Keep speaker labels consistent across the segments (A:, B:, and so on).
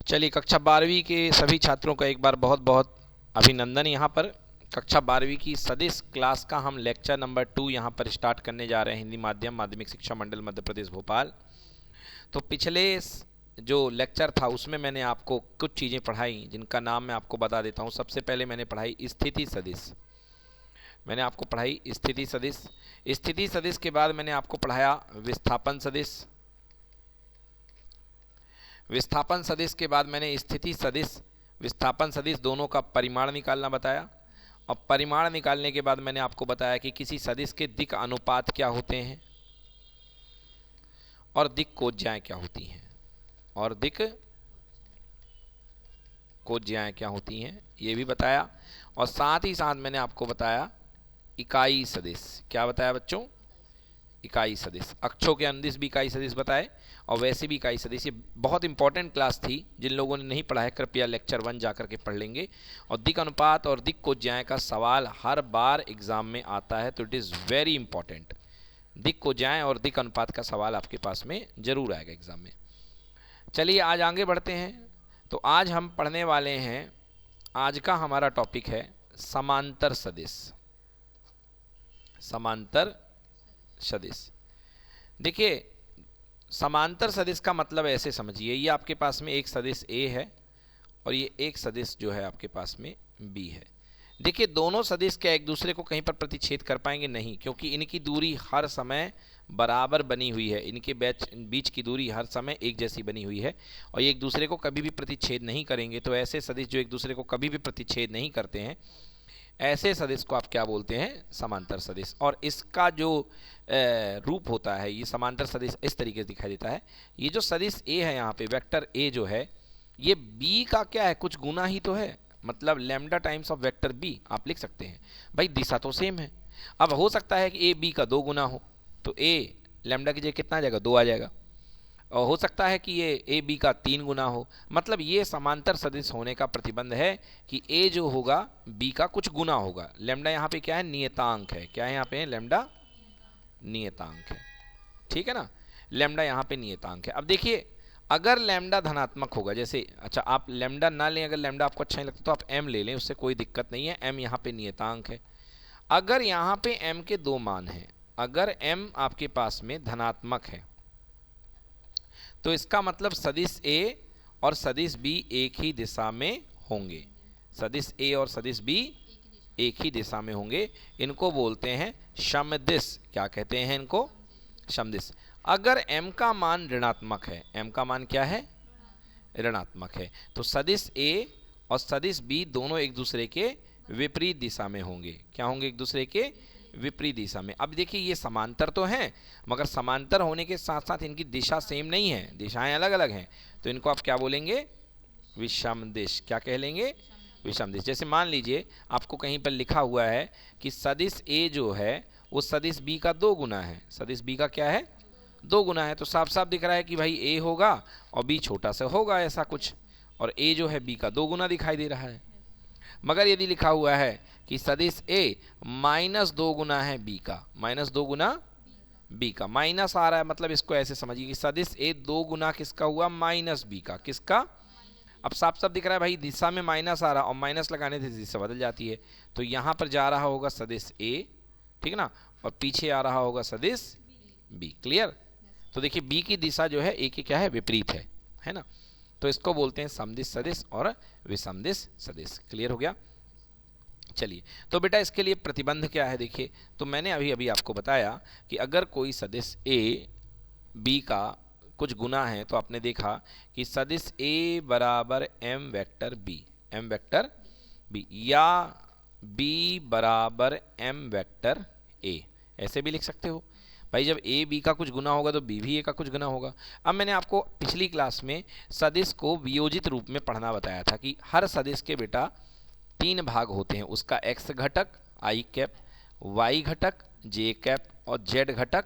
A: चलिए, कक्षा 12वीं के सभी छात्रों का एक बार बहुत बहुत अभिनंदन। यहाँ पर कक्षा 12वीं की सदिश क्लास का हम लेक्चर नंबर 2 यहाँ पर स्टार्ट करने जा रहे हैं, हिंदी माध्यम माध्यमिक शिक्षा मंडल मध्य प्रदेश भोपाल। तो पिछले जो लेक्चर था उसमें मैंने आपको कुछ चीज़ें पढ़ाई जिनका नाम मैं आपको बता देता हूँ। सबसे पहले मैंने पढ़ाई स्थिति सदिश। मैंने आपको पढ़ाई स्थिति सदिश। स्थिति सदिश के बाद मैंने आपको पढ़ाया विस्थापन सदिश। विस्थापन सदिश के बाद मैंने स्थिति सदिश विस्थापन सदिश दोनों का परिमाण निकालना बताया। और परिमाण निकालने के बाद मैंने आपको बताया कि किसी सदिश के दिक् अनुपात क्या होते हैं और दिक् कोज्याएं क्या होती हैं, और दिक् कोज्याएं क्या होती हैं ये भी बताया। और साथ ही साथ मैंने आपको बताया इकाई सदिश। क्या बताया बच्चों? इकाई सदिश। अक्षों के अनुदिश भी इकाई सदिश बताए और वैसे भी इकाई सदिश। ये बहुत इंपॉर्टेंट क्लास थी, जिन लोगों ने नहीं पढ़ा है कृपया लेक्चर 1 जाकर के पढ़ लेंगे। और दिक् अनुपात और दिक् कोज्याएं का सवाल हर बार एग्जाम में आता है, तो इट इज़ वेरी इंपॉर्टेंट। दिक् कोज्याएं और दिक् अनुपात का सवाल आपके पास में जरूर आएगा एग्जाम में। चलिए आज आगे बढ़ते हैं। तो आज हम पढ़ने वाले हैं, आज का हमारा टॉपिक है समांतर सदिश। समांतर सदिश। देखिए, समांतर सदिश का मतलब ऐसे समझिए, ये आपके पास में एक सदिश ए है और ये एक सदिश जो है आपके पास में बी है। देखिए, दोनों सदिश क्या एक दूसरे को कहीं पर प्रतिच्छेद कर पाएंगे? नहीं, क्योंकि इनकी दूरी हर समय बराबर बनी हुई है। इनके बीच की दूरी हर समय एक जैसी बनी हुई है और ये एक दूसरे को कभी भी प्रतिच्छेद नहीं करेंगे। तो ऐसे सदिश जो एक दूसरे को कभी भी प्रतिच्छेद नहीं करते हैं, ऐसे सदिश को आप क्या बोलते हैं? समांतर सदिश। और इसका जो रूप होता है, ये समांतर सदिश इस तरीके से दिखाई देता है। ये जो सदिश ए है, यहाँ पे वेक्टर ए जो है, ये बी का क्या है? कुछ गुना ही तो है, मतलब lambda times of vector B आप लिख सकते हैं। भाई दिशा तो सेम है। अब हो सकता है कि ए बी का 2 गुना हो, तो ए लैम्डा की जगह कितना आ जाएगा? 2 आ जाएगा। और हो सकता है कि ये ए बी का 3 गुना हो। मतलब ये समांतर सदिश होने का प्रतिबंध है कि ए जो होगा बी का कुछ गुना होगा। लैम्डा यहाँ पे क्या है? नियतांक है। क्या है यहाँ पे? लैम्डा नियतांक है। ठीक है ना, लैम्डा यहाँ पे नियतांक है। अब देखिए, अगर लैम्डा धनात्मक होगा, जैसे अच्छा आप लैम्डा ना लें, अगर लैम्डा आपको अच्छा नहीं लगता तो आप एम ले लें, उससे कोई दिक्कत नहीं है। एम यहाँ पे नियतांक है। अगर यहाँ पे एम के 2 मान हैं, अगर एम आपके पास में धनात्मक है, तो इसका मतलब सदिश ए और सदिश बी एक ही दिशा में होंगे। सदिश ए और सदिश बी एक ही दिशा में होंगे। इनको बोलते हैं समदिश। क्या कहते हैं इनको? समदिश। अगर m का मान ऋणात्मक है, m का मान क्या है? ऋणात्मक है, तो सदिश a और सदिश b दोनों एक दूसरे के विपरीत दिशा में होंगे। क्या होंगे? एक दूसरे के विपरीत दिशा में। अब देखिए, ये समांतर तो हैं, मगर समांतर होने के साथ साथ इनकी दिशा सेम नहीं है, दिशाएं अलग अलग हैं। तो इनको आप क्या बोलेंगे? विषमदिश। क्या कह लेंगे? विषमदिश। जैसे मान लीजिए आपको कहीं पर लिखा हुआ है कि सदिश ए जो है वो सदिश बी का 2 गुना है। सदिश बी का क्या है? 2 गुना है। तो साफ साफ दिख रहा है कि भाई ए होगा और बी छोटा सा होगा, ऐसा कुछ। और ए जो है बी का 2 गुना दिखाई दे रहा है। मगर यदि लिखा हुआ है कि सदिश ए -2 गुना है बी का, -2 गुना बी का, माइनस आ रहा है, मतलब इसको ऐसे समझिए कि सदिश ए 2 गुना किसका हुआ? माइनस बी का। किसका? अब साफ साफ दिख रहा है भाई, दिशा में माइनस आ रहा, और माइनस लगाने से दिशा बदल जाती है। तो यहाँ पर जा रहा होगा सदिश ए, ठीक है ना, और पीछे आ रहा होगा सदिश बी। क्लियर? तो देखिए, बी की दिशा जो है ए की क्या है? विपरीत है ना। तो इसको बोलते हैं समदिश सदिश और विषमदिश सदिश। क्लियर हो गया? चलिए, तो बेटा इसके लिए प्रतिबंध क्या है? देखिए, तो मैंने अभी अभी आपको बताया कि अगर कोई सदिश ए बी का कुछ गुना है, तो आपने देखा कि सदिश ए बराबर M vector B, M vector B, या बी बराबर एम वेक्टर ए, ऐसे भी लिख सकते हो। भाई जब ए बी का कुछ गुना होगा तो बी भी ए का कुछ गुना होगा। अब मैंने आपको पिछली क्लास में सदिश को वियोजित रूप में पढ़ना बताया था कि हर सदिश के बेटा 3 भाग होते हैं, उसका एक्स घटक आई कैप, वाई घटक जे कैप और जेड घटक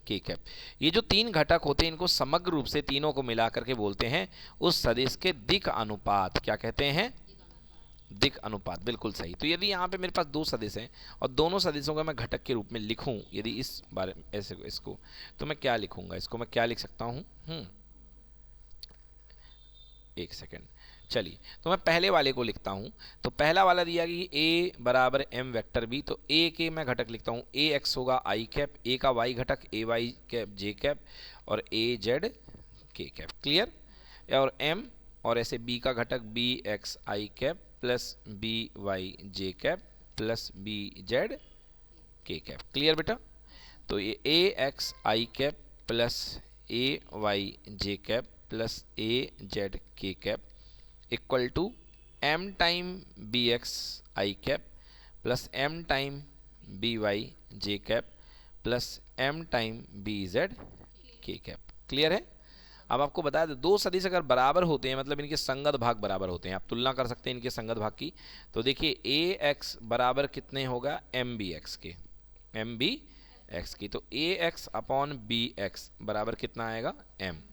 A: के कैप। ये जो 3 घटक होते हैं, इनको समग्र रूप से तीनों को मिलाकर के बोलते हैं उस सदिश के दिक् अनुपात। क्या कहते हैं? दिक् अनुपात। बिल्कुल सही। तो यदि यहाँ पे मेरे पास 2 सदिश हैं और दोनों सदिशों को मैं घटक के रूप में लिखूं, यदि इस बारे में ऐसे इसको, तो मैं क्या लिखूंगा? इसको मैं क्या लिख सकता हूँ? एक सेकेंड, चलिए तो मैं पहले वाले को लिखता हूँ। तो पहला वाला दिया कि a बराबर m वेक्टर b, तो a के मैं घटक लिखता हूँ, a x होगा i कैप, a का y घटक a y cap j cap और a z k cap, clear. और m और ऐसे b का घटक b x i cap plus b y j cap plus b z k cap, clear बेटा। तो ये a x i cap plus a y j cap plus a z k cap equal to m time B X I cap plus m time B Y J cap plus m time B Z K cap, clear है। अब आपको बता दें, दो सदिश अगर बराबर होते हैं मतलब इनके संगत भाग बराबर होते हैं, आप तुलना कर सकते हैं इनके संगत भाग की। तो देखिए a x बराबर कितने होगा m b x के, m b x की, तो a x upon b x बराबर कितना आएगा m।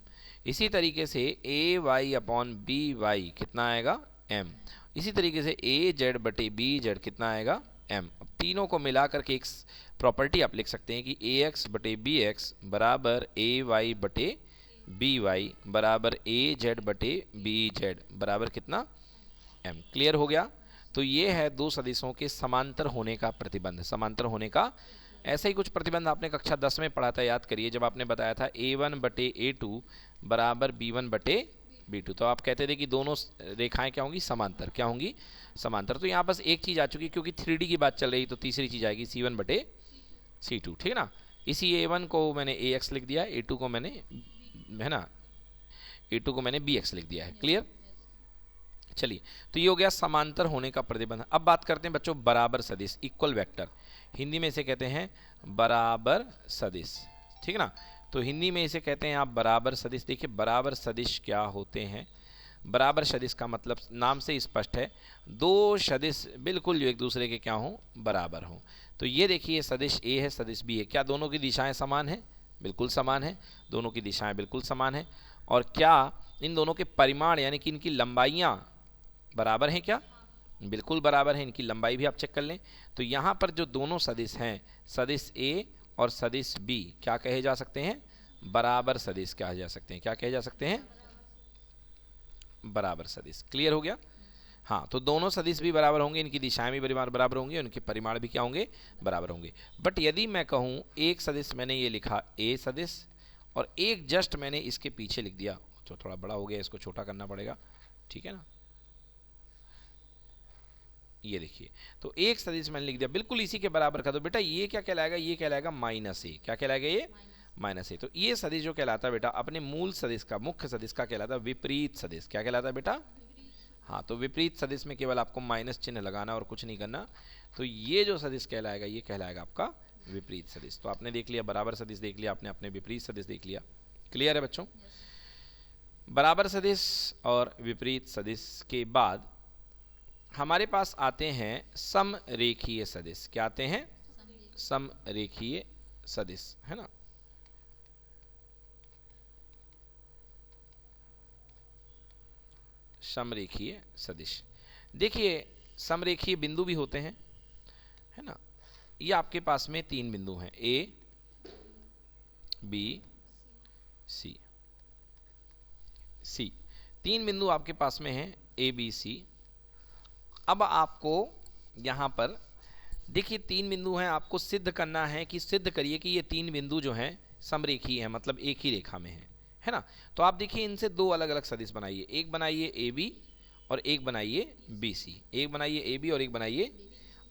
A: इसी तरीके से ए वाई अपॉन बी वाई कितना आएगा m। इसी तरीके से ए जेड बटे बी जेड कितना आएगा m। अब तीनों को मिला करके एक प्रॉपर्टी आप लिख सकते हैं कि ए एक्स बटे बी एक्स बराबर ए वाई बटे बी वाई बराबर ए जेड बटे बी जेड बराबर कितना m, क्लियर हो गया। तो ये है दो सदिशों के समांतर होने का प्रतिबंध, समांतर होने का। ऐसा ही कुछ प्रतिबंध आपने कक्षा 10 में पढ़ा था, याद करिए, जब आपने बताया था a1 बटे a2 बराबर b1 बटे b2। तो आप कहते थे कि दोनों रेखाएं क्या होंगी, समांतर, क्या होंगी, समांतर। तो यहाँ बस एक चीज़ आ चुकी, क्योंकि 3D की बात चल रही, तो तीसरी चीज़ आएगी c1 बटे c2, ठीक है ना। इसी a1 को मैंने ax लिख दिया, a2 को मैंने, है ना, a2 को मैंने bx लिख दिया है, क्लियर। चलिए, तो ये हो गया समांतर होने का प्रतिबंध। अब बात करते हैं बच्चों बराबर सदिश, इक्वल वेक्टर, हिंदी में इसे कहते हैं बराबर सदिश, ठीक है ना। तो हिंदी में इसे कहते हैं आप बराबर सदिश। देखिए बराबर सदिश क्या होते हैं। बराबर सदिश का मतलब नाम से स्पष्ट है, दो सदिश बिल्कुल जो एक दूसरे के क्या हों, बराबर हों। तो ये देखिए सदिश ए है, सदिश बी है, क्या दोनों की दिशाएं समान हैं, बिल्कुल समान है, दोनों की दिशाएं बिल्कुल समान है। और क्या इन दोनों के परिमाण यानी कि इनकी लंबाइयाँ बराबर हैं, क्या बिल्कुल बराबर है, इनकी लंबाई भी आप चेक कर लें। तो यहाँ पर जो दोनों सदिश हैं, सदिश ए और सदिश बी, क्या कहे जा सकते हैं, बराबर सदिश कहे जा सकते हैं, क्या कहे जा सकते हैं, बराबर सदिश, क्लियर हो गया। हाँ, तो दोनों सदिश भी बराबर होंगे, इनकी दिशाएं भी बराबर होंगी, उनके परिमाण भी क्या होंगे, बराबर होंगे। बट यदि मैं कहूँ एक सदिश मैंने ये लिखा ए सदिश और एक जस्ट मैंने इसके पीछे लिख दिया, तो थोड़ा बड़ा हो गया, इसको छोटा करना पड़ेगा, ठीक है ना। ये देखिए, तो एक सदिश मैंने लिख दिया बिल्कुल इसी के बराबर का, तो बेटा ये क्या कहलाएगा, ये कहलाएगा माइनस ए, क्या कहलाएगा ये, माइनस ए। तो ये सदिश जो कहलाता है बेटा अपने मूल सदिश का, मुख्य सदिश का कहलाता है विपरीत सदिश, क्या कहलाता है बेटा, हाँ। तो विपरीत सदिश में केवल आपको माइनस चिन्ह लगाना और कुछ नहीं करना। तो ये जो सदिश कहलाएगा ये कहलाएगा आपका विपरीत सदिश। तो आपने देख लिया बराबर सदिश देख लिया आपने, अपने विपरीत सदिश देख लिया, क्लियर है बच्चों। बराबर सदिश और विपरीत सदिश के बाद हमारे पास आते हैं समरेखीय सदिश, क्या आते हैं, समरेखीय सदिश, है ना। समरेखीय सदिश, देखिए समरेखीय बिंदु भी होते हैं, है ना। ये आपके पास में तीन बिंदु हैं, ए बी सी, सी, तीन बिंदु आपके पास में हैं ए बी सी। अब आपको यहाँ पर देखिए तीन बिंदु हैं, आपको सिद्ध करना है कि सिद्ध करिए कि ये तीन बिंदु जो हैं समरेखीय हैं, मतलब एक ही रेखा में है ना। तो आप देखिए इनसे दो अलग अलग सदिश बनाइए, एक बनाइए ए बी और एक बनाइए बी सी, एक बनाइए ए बी और एक बनाइए।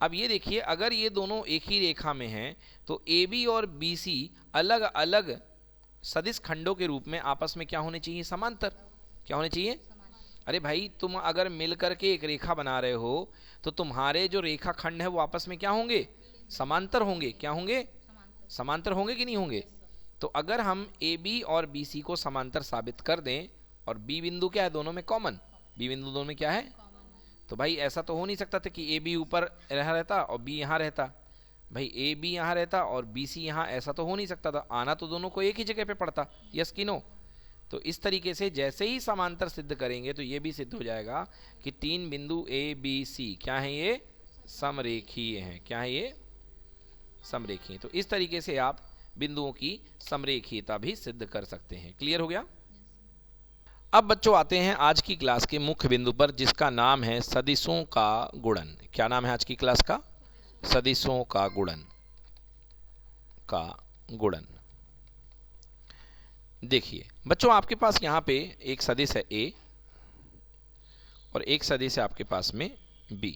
A: अब ये देखिए अगर ये दोनों एक ही रेखा में हैं तो ए बी और बी सी अलग अलग सदिश खंडों के रूप में आपस में क्या होने चाहिए, समांतर, क्या होने चाहिए। अरे भाई तुम अगर मिल करके एक रेखा बना रहे हो तो तुम्हारे जो रेखा खंड है वो आपस में क्या होंगे, समांतर होंगे, क्या होंगे, समांतर होंगे कि नहीं होंगे। तो अगर हम ए बी और बी सी को समांतर साबित कर दें और बी बिंदु क्या है दोनों में कॉमन, बी बिंदु दोनों में क्या है, तो भाई ऐसा तो हो नहीं सकता था कि ए बी ऊपर रहता और बी यहाँ रहता, भाई ए बी यहाँ रहता और बी सी यहाँ, ऐसा तो हो नहीं सकता था, आना तो दोनों को एक ही जगह पे पड़ता, यस कि नो। तो इस तरीके से जैसे ही समांतर सिद्ध करेंगे तो ये भी सिद्ध हो जाएगा कि तीन बिंदु ए बी सी क्या है, ये समरेखीय हैं, क्या है ये, समरेखीय। तो इस तरीके से आप बिंदुओं की समरेखीयता भी सिद्ध कर सकते हैं, क्लियर हो गया। अब बच्चों आते हैं आज की क्लास के मुख्य बिंदु पर, जिसका नाम है सदिशों का गुणन। क्या नाम है आज की क्लास का? सदिशों का गुणन का गुणन। देखिए बच्चों, आपके पास यहां पे एक सदिश है a और एक सदिश है आपके पास में b,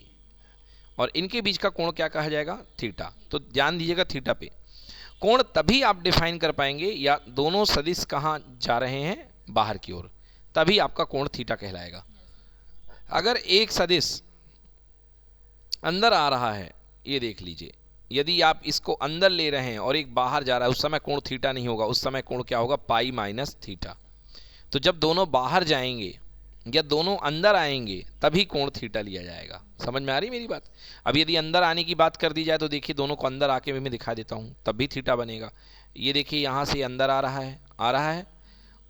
A: और इनके बीच का कोण क्या कहा जाएगा? थीटा। तो ध्यान दीजिएगा थीटा पे। कोण तभी आप डिफाइन कर पाएंगे या दोनों सदिश कहां जा रहे हैं? बाहर की ओर, तभी आपका कोण थीटा कहलाएगा। अगर एक सदिश अंदर आ रहा है, ये देख लीजिए, यदि आप इसको अंदर ले रहे हैं और एक बाहर जा रहा है, उस समय कोण थीटा नहीं होगा, उस समय कोण क्या होगा? Pi minus theta. तो जब दोनों बाहर जाएंगे या दोनों अंदर आएंगे तभी कोण थीटा लिया जाएगा। समझ में आ रही मेरी बात? अब यदि अंदर आने की बात कर दी जाए तो देखिए, दोनों को अंदर आके मैं दिखा देता हूँ, तब भी थीटा बनेगा। ये देखिए, यहाँ से अंदर आ रहा है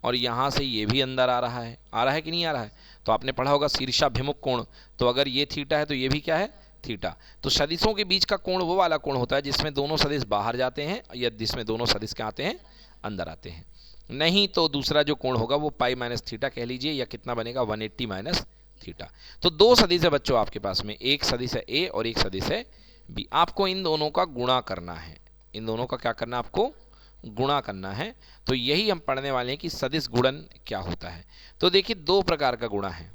A: और यहाँ से ये भी अंदर आ रहा है कि नहीं आ रहा है? तो आपने पढ़ा होगा शीर्षाभिमुख कोण, तो अगर ये थीटा है तो ये भी क्या है? थीटा। तो सदिशों के बीच का कोण वो वाला कोण होता है जिसमें दोनों सदिश बाहर जाते हैं या जिसमें दोनों सदिश क्या आते हैं? अंदर आते हैं। नहीं तो दूसरा जो कोण होगा वो पाई माइनस थीटा कह लीजिए, या कितना बनेगा? 180 माइनस थीटा। तो दो सदिश है बच्चों आपके पास में, एक सदिश है ए और एक सदिश है बी। आपको इन दोनों का गुणा करना है, इन दोनों का क्या करना है? आपको गुणा करना है। तो यही हम पढ़ने वाले हैं कि सदिश गुणन क्या होता है। तो देखिए, दो प्रकार का गुणा है,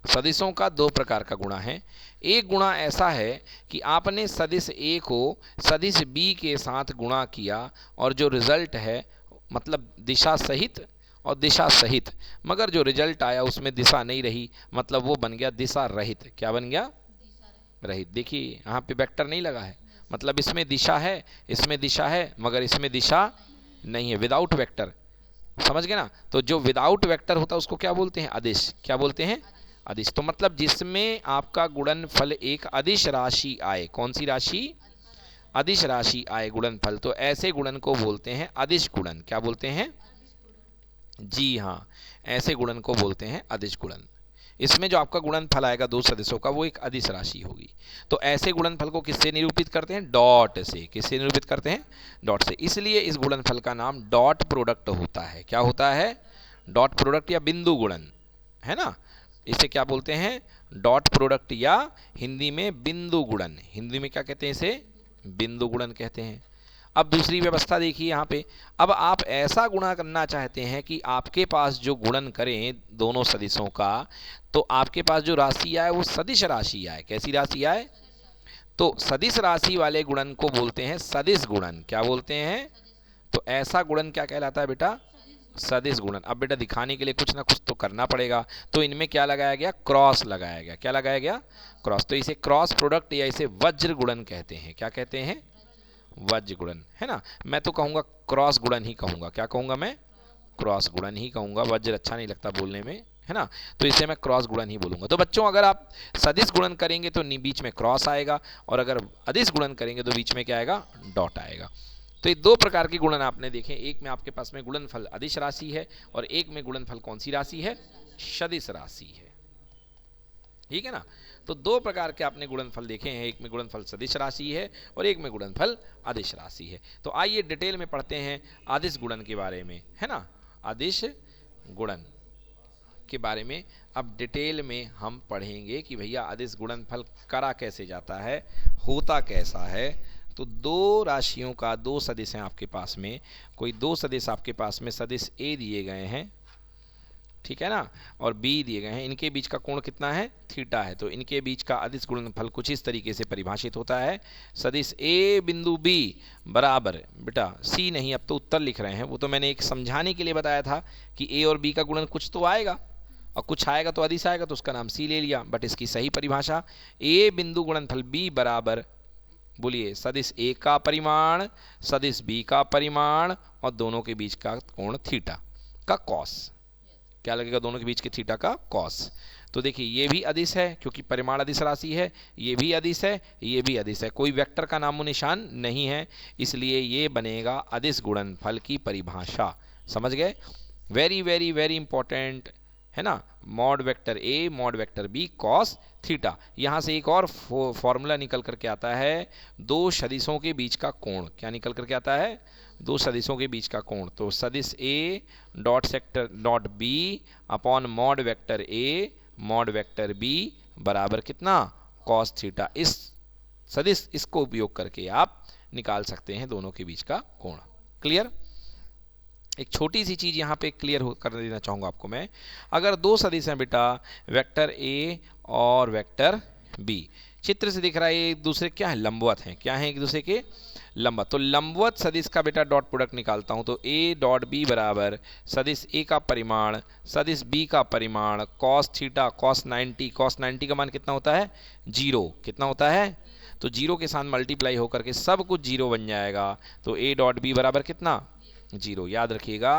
A: सदिशों का दो प्रकार का गुणा है। एक गुणा ऐसा है कि आपने सदिश ए को सदिश बी के साथ गुणा किया और जो रिजल्ट है, मतलब दिशा सहित और दिशा सहित, मगर जो रिजल्ट आया उसमें दिशा नहीं रही, मतलब वो बन गया दिशा रहित। क्या बन गया? रहित। देखिए यहाँ पे वेक्टर नहीं लगा है, मतलब इसमें दिशा है, इसमें दिशा है, मगर इसमें दिशा नहीं है, विदाउट वेक्टर। समझ गए ना? तो जो विदाउट वेक्टर होता है उसको क्या बोलते हैं? अदिश। क्या बोलते हैं? अदिश। तो मतलब जिसमें आपका गुणनफल एक अदिश राशि आए। कौन सी राशि? अदिश राशि आए गुणनफल, तो ऐसे गुणन को बोलते हैं अदिश गुणन। क्या बोलते हैं? जी हाँ, ऐसे गुणन को बोलते हैं अदिश गुणन। इसमें जो आपका गुणनफल आएगा दो सदिशों का, वो एक अदिश राशि होगी। तो ऐसे गुणनफल को किससे निरूपित करते हैं? डॉट से। किससे निरूपित करते हैं? डॉट से। इसलिए इस गुणनफल का नाम डॉट प्रोडक्ट होता है। क्या होता है? डॉट प्रोडक्ट या बिंदु गुणन, है ना? इसे क्या बोलते हैं? डॉट प्रोडक्ट या हिंदी में बिंदु गुणन। हिंदी में क्या कहते हैं? इसे बिंदु गुणन कहते हैं। अब दूसरी व्यवस्था देखिए यहाँ पे, अब आप ऐसा गुणा करना चाहते हैं कि आपके पास जो गुणन करें दोनों सदिशों का, तो आपके पास जो राशि आए वो सदिश राशि आए। कैसी राशि आए? तो सदिश राशि वाले गुणन को बोलते हैं सदिश गुणन। क्या बोलते हैं? तो ऐसा गुणन क्या कहलाता है बेटा? सदिश गुणन। अब बेटा दिखाने के लिए कुछ ना कुछ तो करना पड़ेगा, तो इनमें क्या लगाया गया? क्रॉस लगाया गया। क्या लगाया गया? क्रॉस। तो इसे क्रॉस प्रोडक्ट या इसे वज्र गुणन कहते हैं। क्या कहते हैं? वज्र गुणन, है ना? मैं तो कहूँगा क्रॉस गुणन ही कहूँगा। क्या कहूँगा मैं? क्रॉस गुणन ही कहूँगा। वज्र अच्छा नहीं लगता बोलने में, है ना? तो इसे मैं क्रॉस गुणन ही बोलूँगा। तो बच्चों, अगर आप सदिश गुणन करेंगे तो बीच में क्रॉस आएगा, और अगर अदिश गुणन करेंगे तो बीच में क्या आएगा? डॉट आएगा। तो ये दो प्रकार के गुणन आपने देखे। एक में आपके पास में गुणनफल अदिश राशि है और एक में गुणनफल कौन सी राशि है? सदिश राशि है। ठीक है ना? तो दो प्रकार के आपने गुणनफल देखे हैं, एक में गुणनफल सदिश राशि है और एक में गुणनफल अदिश राशि है। तो आइए डिटेल में पढ़ते हैं अदिश गुणन के बारे में, है ना? अदिश गुणन के बारे में अब डिटेल में हम पढ़ेंगे कि भैया अदिश गुणनफल करा कैसे जाता है, होता कैसा है। तो दो राशियों का, दो सदिश हैं आपके पास में, कोई दो सदिश आपके पास में सदिश ए दिए गए हैं, ठीक है ना, और बी दिए गए हैं। इनके बीच का कोण कितना है? थीटा है। तो इनके बीच का अदिश गुणनफल कुछ इस तरीके से परिभाषित होता है। सदिश ए बिंदु बी बराबर, बेटा सी नहीं, अब तो उत्तर लिख रहे हैं, वो तो मैंने एक समझाने के लिए बताया था कि ए और बी का गुणन कुछ तो आएगा और कुछ आएगा तो अदिश आएगा, तो उसका नाम सी ले लिया। बट इसकी सही परिभाषा, ए बिंदु गुणनफल बी बराबर, बोलिए, सदिश ए का परिमाण सदिश बी का परिमाण और दोनों के बीच का कोण थीटा का कॉस। क्या लगेगा? दोनों के बीच के थीटा का कॉस। तो देखिए, ये भी अदिश है क्योंकि परिमाण अदिश राशि है, ये भी अदिश है, ये भी अदिश है, कोई वेक्टर का नामो निशान नहीं है, इसलिए ये बनेगा अदिश गुणनफल की परिभाषा। समझ गए? वेरी वेरी वेरी इंपॉर्टेंट, है ना? Mod vector A mod vector B cos theta. यहाँ से एक और फॉर्मूला निकल करके आता है, दो सदिशों के बीच का कोण। क्या निकल करके आता है? दो सदिशों के बीच का कोण, तो सदिश A dot sector dot B upon mod vector A mod vector B बराबर कितना, कॉस थीटा। इस सदिश इसको उपयोग करके आप निकाल सकते हैं दोनों के बीच का कोण। क्लियर। एक छोटी सी चीज यहां पे क्लियर कर देना चाहूंगा आपको मैं। अगर दो सदिश हैं बेटा, वेक्टर ए और वेक्टर बी, चित्र से दिख रहा है ये एक दूसरे क्या है, लंबवत हैं। क्या है एक दूसरे के, लंबवत। तो लंबवत सदिश का बेटा डॉट प्रोडक्ट निकालता हूं, तो ए डॉट बी बराबर सदिश ए का परिमाण सदिश बी का परिमाण कॉस थीटा कॉस 90। कॉस 90 का मान कितना होता है, 0। कितना होता है, तो 0 के साथ मल्टीप्लाई होकर के सब कुछ 0 बन जाएगा। तो ए डॉट बी बराबर कितना, 0। याद रखिएगा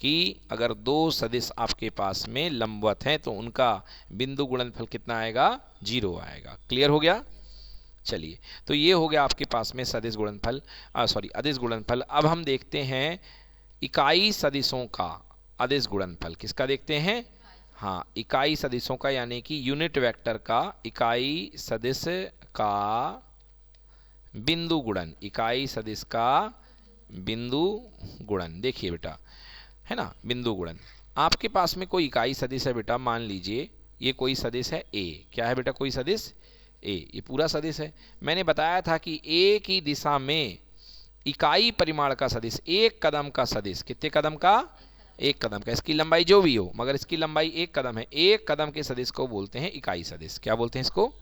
A: कि अगर दो सदिश आपके पास में लंबवत हैं तो उनका बिंदु गुणनफल कितना आएगा, 0 आएगा। क्लियर हो गया। चलिए, तो ये हो गया आपके पास में सदिश गुणनफल, अदिश गुणनफल। अब हम देखते हैं इकाई सदिशों का अदिश गुणनफल। किसका देखते हैं, हाँ, इकाई सदिशों का, यानी कि यूनिट वेक्टर का इकाई सदिश का बिंदु गुणन, इकाई सदिश का बिंदु गुणन। देखिए बेटा, है ना, बिंदु गुणन। आपके पास में कोई इकाई सदिश है बेटा, मान लीजिए ये कोई सदिश है ए। क्या है बेटा, कोई सदिश ए, ये पूरा सदिश है। मैंने बताया था कि ए की दिशा में इकाई परिमाण का सदिश, एक कदम का सदिश, कितने कदम का, एक कदम का, इसकी लंबाई जो भी हो मगर इसकी लंबाई एक कदम है, एक कदम के सदिश को बोलते हैं इकाई सदिश। क्या बोलते हैं इसको,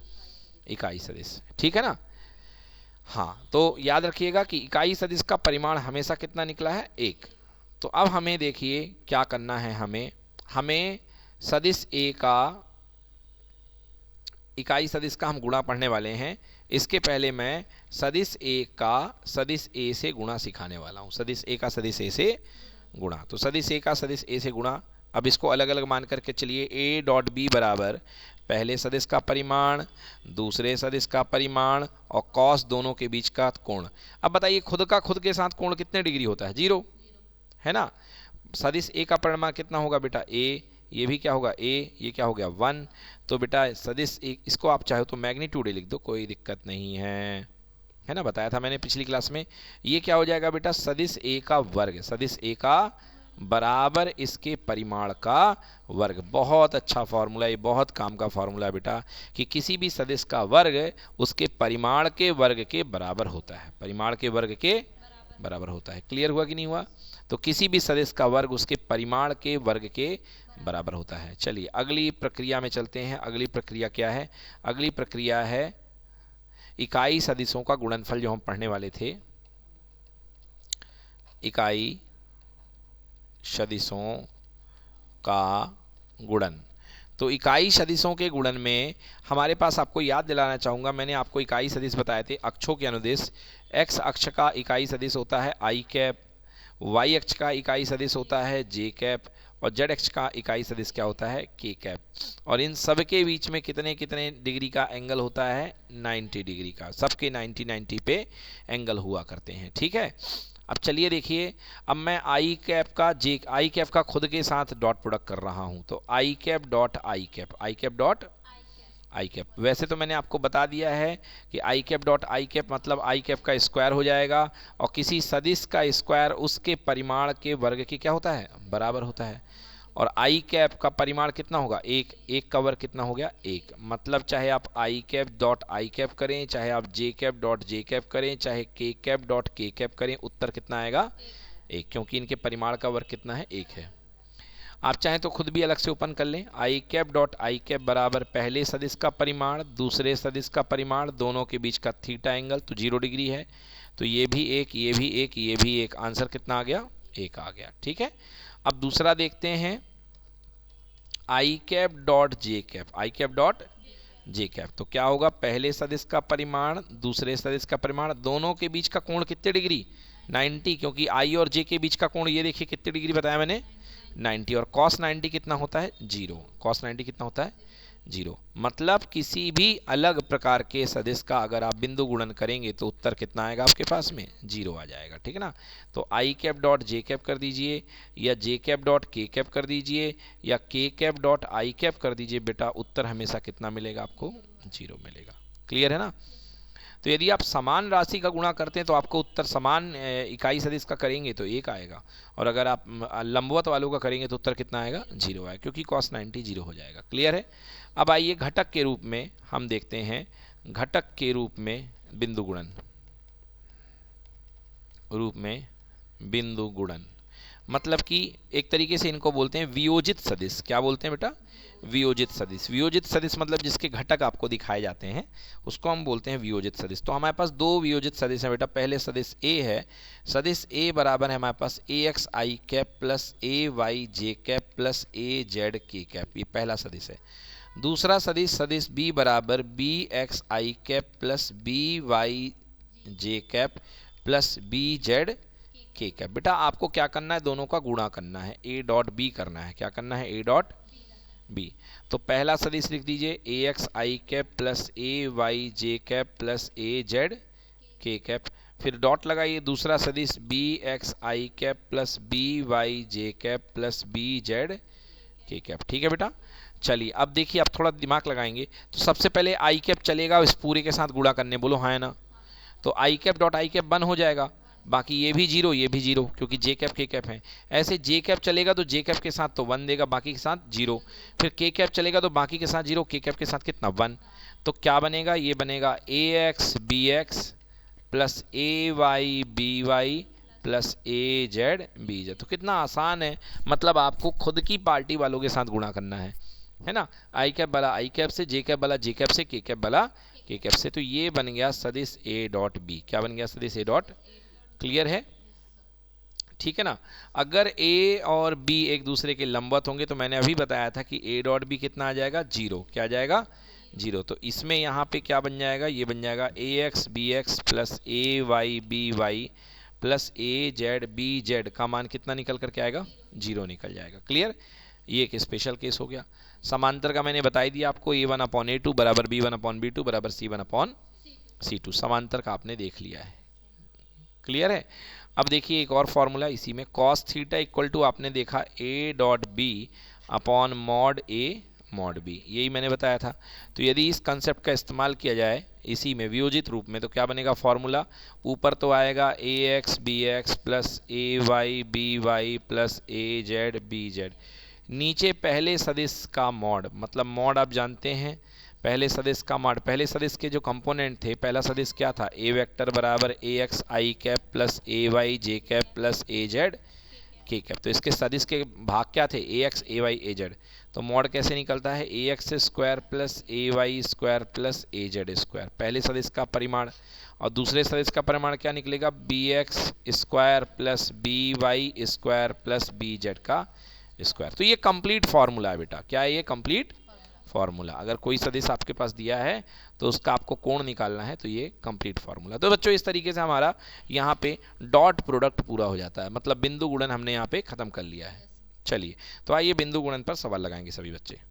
A: इकाई सदिश। ठीक है ना। हाँ, तो याद रखिएगा कि इकाई सदिश का परिमाण हमेशा कितना निकला है, 1। तो अब हमें देखिए क्या करना है, हमें सदिश ए का, इकाई सदिश का हम गुणा पढ़ने वाले हैं। इसके पहले मैं सदिश ए का सदिश ए से गुणा सिखाने वाला हूं। सदिश ए का सदिश ए से गुणा, तो सदिश ए का सदिश ए से गुणा। अब इसको अलग अलग मान करके चलिए, ए डॉट बी बराबर पहले सदिश का परिमाण दूसरे सदिश का परिमाण और कॉस दोनों के बीच का कोण। अब बताइए खुद का खुद के साथ कोण कितने डिग्री होता है, 0, है ना। सदिश ए का परिमाण कितना होगा बेटा, ए, ये भी क्या होगा ए, ये क्या हो गया 1। तो बेटा सदिश ए, इसको आप चाहे तो मैग्नीट्यूड लिख दो, कोई दिक्कत नहीं है ना, बताया था मैंने पिछली क्लास में। ये क्या हो जाएगा बेटा, सदिश ए का वर्ग, सदिश ए का बराबर इसके परिमाण का वर्ग। बहुत अच्छा फॉर्मूला, ये बहुत काम का फॉर्मूला है बेटा, कि किसी भी सदिश का वर्ग उसके परिमाण के वर्ग के बराबर होता है, परिमाण के वर्ग के बराबर होता है। क्लियर हुआ कि नहीं हुआ। तो किसी भी सदिश का वर्ग उसके परिमाण के वर्ग के बराबर होता है। चलिए अगली प्रक्रिया में चलते हैं। अगली प्रक्रिया क्या है, अगली प्रक्रिया है इकाई सदिशों का गुणनफल, जो हम पढ़ने वाले थे। इकाई सदिशों का गुणन। तो इकाई सदिशों के गुणन में हमारे पास, आपको याद दिलाना चाहूंगा, मैंने आपको इकाई सदिश बताए थे अक्षों के अनुदेश। एक्स अक्ष का इकाई सदिश होता है आई कैप, वाई अक्ष का इकाई सदिश होता है जे कैप, और जेड अक्ष का इकाई सदिश क्या होता है, के कैप। और इन सब के बीच में कितने कितने डिग्री का एंगल होता है, 90 डिग्री का। सबके 90 पे एंगल हुआ करते हैं। ठीक है। अब चलिए देखिए, अब मैं आई कैप का खुद के साथ डॉट प्रोडक्ट कर रहा हूं। तो I cap dot I cap, I cap dot I cap. वैसे तो मैंने आपको बता दिया है कि I cap dot I cap मतलब आई कैप का स्क्वायर हो जाएगा, और किसी सदिश का स्क्वायर उसके परिमाण के वर्ग के क्या होता है, बराबर होता है। और आई कैप का परिमाण कितना होगा, एक का वर्ग कितना हो गया, 1। मतलब चाहे आप आई कैप डॉट आई कैप करें, चाहे आप जे कैप डॉट जे कैप करें, चाहे के कैप डॉट के कैप करें, उत्तर कितना आएगा, 1, क्योंकि इनके परिमाण का वर्ग कितना है, 1 है। आप चाहें तो खुद भी अलग से ओपन कर लें। आई कैप डॉट आई कैप बराबर पहले सदिश का परिमाण दूसरे सदिश का परिमाण, दोनों के बीच का थीटा एंगल, तो 0 डिग्री है। तो ये भी 1, ये भी 1, ये भी 1, आंसर कितना आ गया, 1 आ गया। ठीक है। अब दूसरा देखते हैं, आई cap dot J cap, I cap dot J cap. तो क्या होगा, पहले सदिश का परिमाण दूसरे सदिश का परिमाण, दोनों के बीच का कोण कितने डिग्री, 90, क्योंकि आई और जे के बीच का कोण ये देखिए कितने डिग्री बताया मैंने, 90। और cos 90 कितना होता है, 0। cos 90 कितना होता है, 0। मतलब किसी भी अलग प्रकार के सदिश का अगर आप बिंदु गुणन करेंगे तो उत्तर कितना आएगा आपके पास में, 0 आ जाएगा। ठीक है ना। तो I cap dot J cap कर दीजिए, या जे कैप डॉट के कैप कर दीजिए, या के कैप डॉट आई कैप कर दीजिए बेटा, उत्तर हमेशा कितना मिलेगा आपको, 0 मिलेगा। क्लियर है ना। तो यदि आप समान राशि का गुणा करते हैं तो आपको उत्तर समान इकाई सदिश का करेंगे तो 1 आएगा, और अगर आप लंबवत वालों का करेंगे तो उत्तर कितना आएगा? 0 आएगा, क्योंकि cos 90 0 हो जाएगा। क्लियर है? अब आइए घटक के रूप में हम देखते हैं, घटक के रूप में बिंदु गुणन, बिंदु गुणन मतलब कि एक तरीके से इनको बोलते हैं वियोजित सदिश। क्या बोलते हैं बेटा? वियोजित सदिश। वियोजित सदिश मतलब जिसके घटक आपको दिखाए जाते हैं उसको हम बोलते हैं वियोजित सदिश। तो हमारे पास दो वियोजित सदिश हैं बेटा। पहले सदिश ए है, सदिश ए बराबर है हमारे पास ए X I cap plus A Y J cap plus A Z K cap, ये पहला सदिश है। दूसरा सदिश, सदिश बी बराबर B X I cap plus B Y J cap plus B Z K cap. बेटा आपको क्या करना है? दोनों का गुणा करना है, ए डॉट बी करना है। क्या करना है? A dot B. तो पहला सदिश लिख दीजिए A X I cap plus A Y J cap plus A Z K cap, फिर डॉट लगाइए। दूसरा सदिश B X I cap plus B Y J cap plus B Z K cap. ठीक है बेटा, चलिए अब देखिए, आप थोड़ा दिमाग लगाएंगे तो सबसे पहले आई कैप चलेगा इस पूरे के साथ गुणा करने, बोलो हाँ है ना? तो I cap dot I cap 1 हो जाएगा, बाकी ये भी 0 ये भी 0, क्योंकि जे कैप के कैप है। ऐसे जे कैप चलेगा तो जे कैप के साथ तो 1 देगा, बाकी के साथ 0। फिर के कैप चलेगा तो बाकी के साथ 0, के कैप के साथ कितना? 1। तो क्या बनेगा? ये बनेगा ए x B x plus A Y B Y plus A Z B Z. तो कितना आसान है, मतलब आपको खुद की पार्टी वालों के साथ गुणा करना है ना? आई कैप वाला आई कैप से, जे कैप वाला जे कैप से, के कैप वाला के कैप से। तो ये बन गया सदिश ए डॉट बी। क्या बन गया? सदिश ए डॉट। क्लियर है? ठीक है ना? अगर ए और बी एक दूसरे के लंबवत होंगे तो मैंने अभी बताया था कि ए डॉट बी कितना आ जाएगा? 0। क्या आ जाएगा? 0। तो इसमें यहाँ पे क्या बन जाएगा? ये बन जाएगा ए x B x plus A Y B Y plus A Z B Z का मान कितना निकल करके आएगा? 0 निकल जाएगा। क्लियर? ये एक स्पेशल केस हो गया। समांतर का मैंने बताई दिया आपको, a1/a2 बराबर b1/b2 बराबर c1/c2। समांतर का आपने देख लिया है। क्लियर है? अब देखिए एक और फॉर्मूला इसी में, cos थीटा इक्वल टू आपने देखा a dot B upon mod a mod b, यही मैंने बताया था। तो यदि इस कंसेप्ट का इस्तेमाल किया जाए इसी में वियोजित रूप में तो क्या बनेगा फॉर्मूला? ऊपर तो आएगा ए x B x plus A Y B Y plus A Z B Z, नीचे पहले सदिश का मॉड, मतलब मॉड आप जानते हैं पहले सदिश का मॉड। पहले सदिश के जो कंपोनेंट थे, पहला सदिश क्या था? ए वेक्टर बराबर ए X I cap plus A Y J cap plus A Z K cap. तो इसके सदिश के भाग क्या थे? ए एक्स ए वाई ए जेड। तो मॉड कैसे निकलता है? ए x square plus A Y square plus A Z square, पहले सदिश का परिमाण। और दूसरे सदिश का परिमाण क्या निकलेगा? B X square plus B Y square plus B Z का स्क्वायर। तो ये कंप्लीट फॉर्मूला है बेटा। क्या है ये? Complete formula. अगर कोई सदिश आपके पास दिया है तो उसका आपको कोण निकालना है, तो ये कंप्लीट फॉर्मूला। तो बच्चों इस तरीके से हमारा यहाँ पे डॉट प्रोडक्ट पूरा हो जाता है, मतलब बिंदु गुणन हमने यहाँ पे खत्म कर लिया है। चलिए तो आइए बिंदु गुणन पर सवाल लगाएंगे सभी बच्चे।